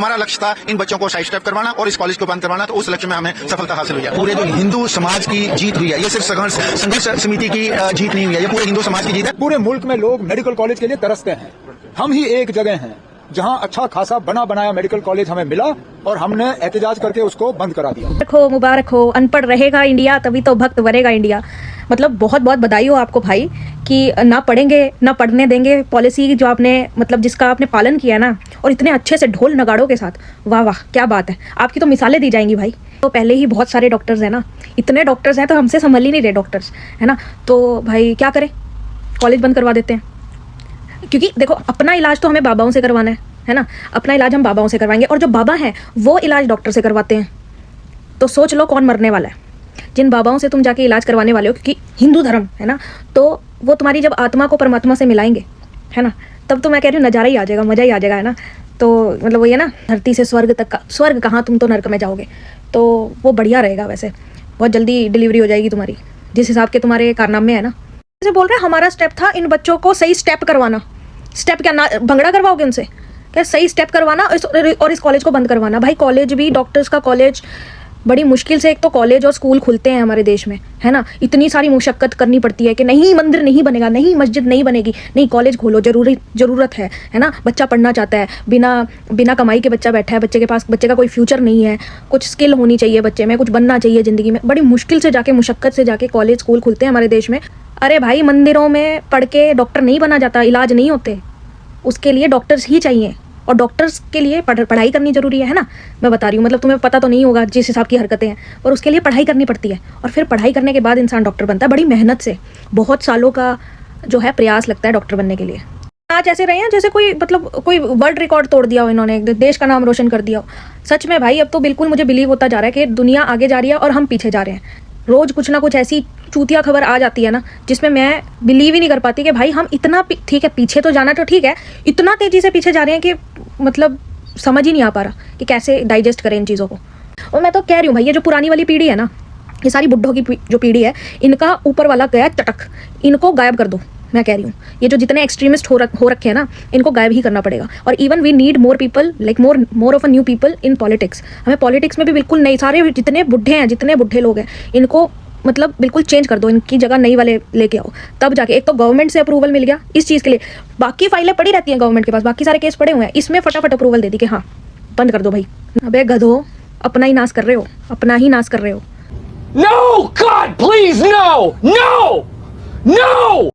हमारा लक्ष्य था इन बच्चों को साइड स्टेप करवाना और इस कॉलेज को बंद करवाना, तो उस लक्ष्य में हमें सफलता हासिल हुई है। पूरे जो हिंदू समाज की जीत हुई है, ये सिर्फ संघर्ष समिति की जीत नहीं हुई है, ये पूरे हिंदू समाज की जीत है। पूरे मुल्क में लोग मेडिकल कॉलेज के लिए तरसते हैं, हम ही एक जगह हैं जहां अच्छा खासा बना बनाया मेडिकल कॉलेज हमें मिला और हमने एहतजाज करके उसको बंद करा दिया। मुबारक हो, अनपढ़ रहेगा इंडिया तभी तो भक्त बनेगा इंडिया। मतलब बहुत बहुत बधाई हो आपको भाई कि ना पढ़ेंगे ना पढ़ने देंगे पॉलिसी जो आपने मतलब जिसका आपने पालन किया ना, और इतने अच्छे से ढोल नगाड़ों के साथ, वाह वाह क्या बात है। आपकी तो मिसालें दी जाएंगी भाई। तो पहले ही बहुत सारे डॉक्टर्स हैं ना, इतने डॉक्टर्स हैं तो हमसे संभल ही नहीं रहे डॉक्टर्स, है ना। तो भाई क्या करें, कॉलेज बंद करवा देते हैं। क्योंकि देखो अपना इलाज तो हमें बाबाओं से करवाना है ना, अपना इलाज हम बाबाओं से करवाएंगे और जो बाबा हैं वो इलाज डॉक्टर से करवाते हैं। तो सोच लो कौन मरने वाला है। जिन बाबाओं से तुम जाके इलाज करवाने वाले हो, क्योंकि हिंदू धर्म है ना, तो वो तुम्हारी जब आत्मा को परमात्मा से मिलाएंगे, है ना, तब तो मैं कह रही हूँ नज़ारा ही आ जाएगा, मज़ा ही आ जाएगा, है ना। तो मतलब वही है ना, धरती से स्वर्ग तक का, स्वर्ग कहाँ, तुम तो नर्क में जाओगे। तो वो बढ़िया रहेगा। वैसे बहुत जल्दी डिलीवरी हो जाएगी तुम्हारी, जिस हिसाब के तुम्हारे कारनामे है ना। जैसे बोल रहे हैं हमारा स्टेप था इन बच्चों को सही स्टेप करवाना। स्टेप क्या, ना भंगड़ा करवाओगे उनसे क्या, सही स्टेप करवाना और इस कॉलेज को बंद करवाना। भाई कॉलेज भी, डॉक्टर्स का कॉलेज, बड़ी मुश्किल से एक तो कॉलेज और स्कूल खुलते हैं हमारे देश में, है ना। इतनी सारी मुशक्कत करनी पड़ती है कि नहीं मंदिर नहीं बनेगा, नहीं मस्जिद नहीं बनेगी, नहीं कॉलेज खोलो, ज़रूरत है ना। बच्चा पढ़ना चाहता है, बिना कमाई के बच्चा बैठा है, बच्चे का कोई फ्यूचर नहीं है, कुछ स्किल होनी चाहिए बच्चे में, कुछ बनना चाहिए ज़िंदगी में। बड़ी मुश्किल से जाके, मुशक्कत से जाके कॉलेज स्कूल खुलते हैं हमारे देश में। अरे भाई मंदिरों में पढ़ के डॉक्टर नहीं बना जाता, इलाज नहीं होते, उसके लिए डॉक्टर्स ही चाहिए और डॉक्टर्स के लिए पढ़ाई करनी ज़रूरी है ना। मैं बता रही हूँ, मतलब तुम्हें पता तो नहीं होगा जिस हिसाब की हरकतें हैं, और उसके लिए पढ़ाई करनी पड़ती है और फिर पढ़ाई करने के बाद इंसान डॉक्टर बनता है। बड़ी मेहनत से, बहुत सालों का जो है प्रयास लगता है डॉक्टर बनने के लिए। आज ऐसे रहे हैं जैसे कोई वर्ल्ड रिकॉर्ड तोड़ दिया हो इन्होंने, देश का नाम रोशन कर दिया हो। सच में भाई अब तो बिल्कुल मुझे बिलीव होता जा रहा है कि दुनिया आगे जा रही है और हम पीछे जा रहे हैं। रोज़ कुछ ना कुछ ऐसी चूतिया खबर आ जाती है ना, जिसमें मैं बिलीव ही नहीं कर पाती कि भाई हम इतना ठीक है, पीछे तो जाना तो ठीक है, इतना तेज़ी से पीछे जा रहे हैं कि मतलब समझ ही नहीं आ पा रहा कि कैसे डाइजेस्ट करें इन चीज़ों को। और मैं तो कह रही हूँ भाई, ये जो पुरानी वाली पीढ़ी है ना, ये सारी बुड्ढों की जो पीढ़ी है, इनका ऊपर वाला गया चटक, इनको गायब कर दो। मैं कह रही हूँ ये जो जितने एक्सट्रीमिस्ट हो रखे हैं ना, इनको गायब ही करना पड़ेगा। और even we need more people, like more of a new people in politics. हमें पॉलिटिक्स में भी बिल्कुल नई, सारे जितने बुढ़े लोग हैं इनको मतलब बिल्कुल चेंज कर दो, इनकी जगह नई वाले लेके आओ। तब जाके एक तो गवर्नमेंट से अप्रूवल मिल गया इस चीज़ के लिए, बाकी फाइलें पड़ी रहती हैं गवर्नमेंट के पास, बाकी सारे केस पड़े हुए हैं, इसमें फटाफट अप्रूवल दे दी कि हाँ बंद कर दो भाई। अबे गधो, अपना ही नाश कर रहे हो, अपना ही नाश कर रहे हो। No! God, please, no! No! No!